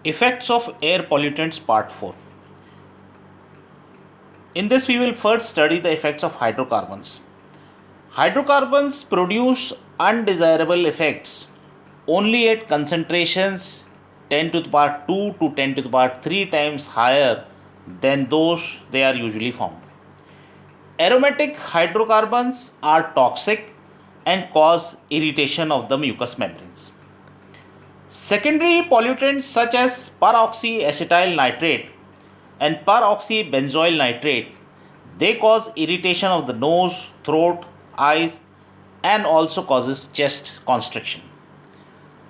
Effects of air pollutants part 4. In this we will first study the effects of hydrocarbons. Hydrocarbons produce undesirable effects only at concentrations 10 to the power 2 to 10 to the power 3 times higher than those they are usually found. Aromatic hydrocarbons are toxic and cause irritation of the mucous membranes. Secondary pollutants such as peroxyacetyl nitrate and peroxybenzoyl nitrate, they cause irritation of the nose, throat, eyes, and also causes chest constriction.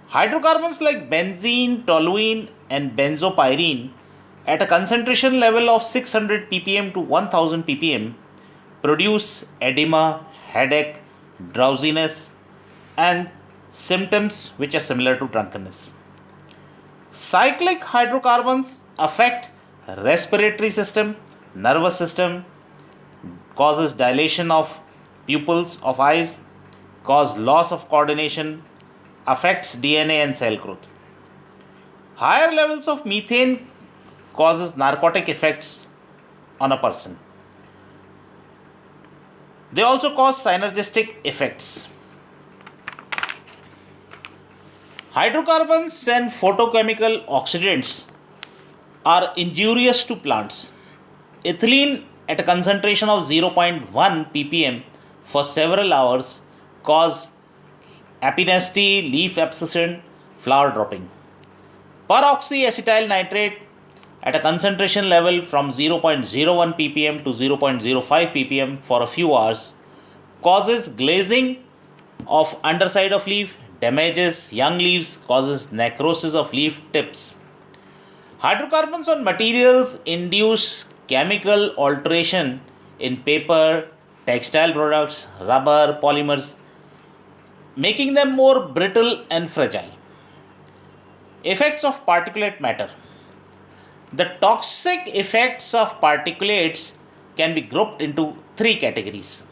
Hydrocarbons like benzene, toluene, and benzopyrene at a concentration level of 600 ppm to 1000 ppm produce edema, headache, drowsiness, and symptoms which are similar to drunkenness. Cyclic hydrocarbons affect respiratory system, nervous system, causes dilation of pupils of eyes, cause loss of coordination, affects DNA and cell growth. Higher levels of methane causes narcotic effects on a person. They also cause synergistic effects. Hydrocarbons and photochemical oxidants are injurious to plants. Ethylene at a concentration of 0.1 ppm for several hours cause apenacity, leaf abscission, flower dropping. Peroxyacetyl nitrate at a concentration level from 0.01 ppm to 0.05 ppm for a few hours causes glazing of underside of leaf, damages young leaves, causes necrosis of leaf tips. Hydrocarbons on materials induce chemical alteration in paper, textile products, rubber, polymers, making them more brittle and fragile. Effects of particulate matter. The toxic effects of particulates can be grouped into three categories.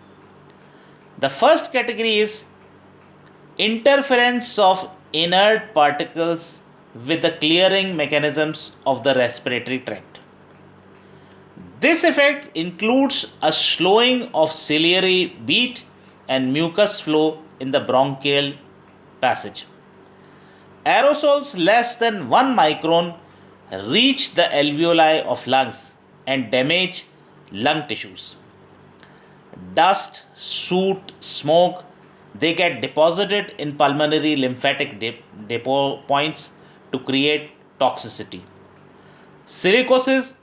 The first category is interference of inert particles with the clearing mechanisms of the respiratory tract. This effect includes a slowing of ciliary beat and mucus flow in the bronchial passage. Aerosols less than 1 micron reach the alveoli of lungs and damage lung tissues. Dust, soot, smoke, they get deposited in pulmonary lymphatic depot points to create toxicity. Silicosis,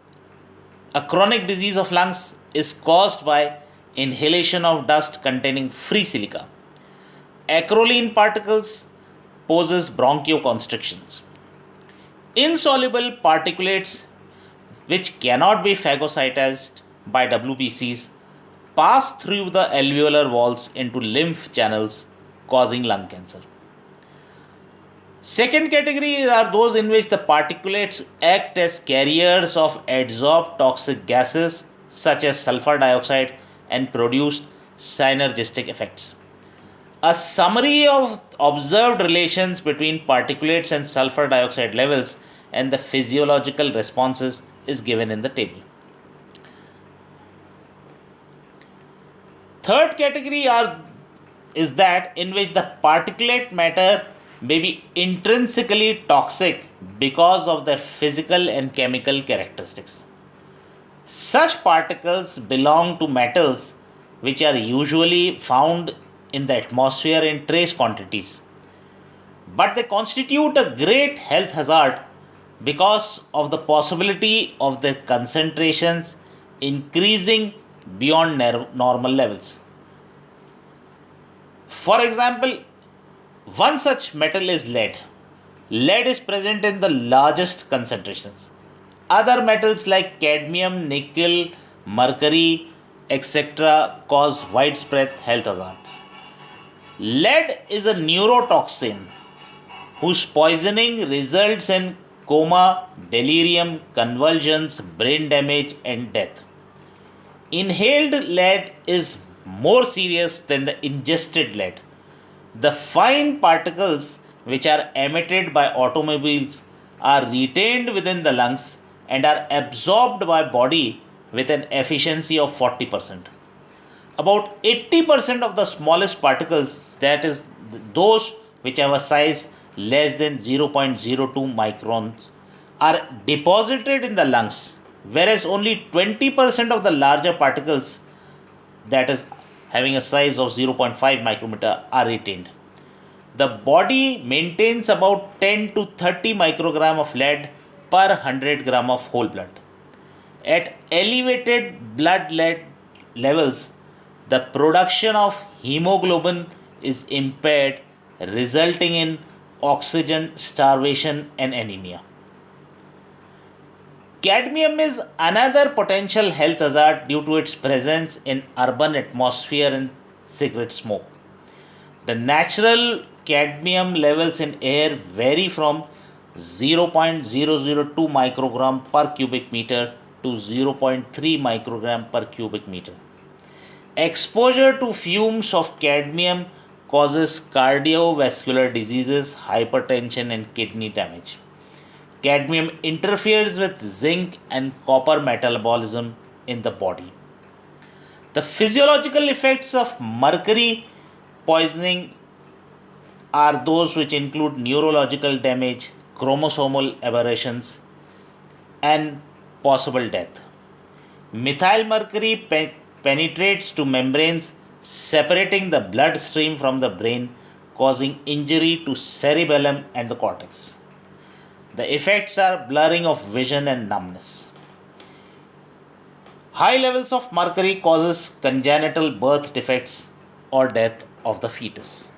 a chronic disease of lungs, is caused by inhalation of dust containing free silica. Acrolein particles poses bronchoconstrictions. Insoluble particulates which cannot be phagocytized by WBCs pass through the alveolar walls into lymph channels causing lung cancer. Second category are those in which the particulates act as carriers of adsorbed toxic gases such as sulfur dioxide and produce synergistic effects. A summary of observed relations between particulates and sulfur dioxide levels and the physiological responses is given in the table. Third category is that in which the particulate matter may be intrinsically toxic because of their physical and chemical characteristics. Such particles belong to metals which are usually found in the atmosphere in trace quantities, but they constitute a great health hazard because of the possibility of their concentrations increasing beyond normal levels. For example, one such metal is lead. Lead is present in the largest concentrations. Other metals like cadmium, nickel, mercury, etc. cause widespread health hazards. Lead is a neurotoxin whose poisoning results in coma, delirium, convulsions, brain damage, and death. Inhaled lead is more serious than the ingested lead. The fine particles which are emitted by automobiles are retained within the lungs and are absorbed by body with an efficiency of 40%. About 80% of the smallest particles, that is those which have a size less than 0.02 microns, are deposited in the lungs, whereas only 20% of the larger particles, that is having a size of 0.5 micrometer, are retained. The body maintains about 10 to 30 microgram of lead per 100 gram of whole blood. At elevated blood lead levels, the production of hemoglobin is impaired, resulting in oxygen starvation and anemia. Cadmium is another potential health hazard due to its presence in urban atmosphere and cigarette smoke. The natural cadmium levels in air vary from 0.002 microgram per cubic meter to 0.3 microgram per cubic meter. Exposure to fumes of cadmium causes cardiovascular diseases, hypertension, and kidney damage. Cadmium interferes with zinc and copper metabolism in the body. The physiological effects of mercury poisoning are those which include neurological damage, chromosomal aberrations, and possible death. Methyl mercury penetrates to membranes, separating the blood stream from the brain, causing injury to cerebellum and the cortex. The effects are blurring of vision and numbness. High levels of mercury causes congenital birth defects or death of the fetus.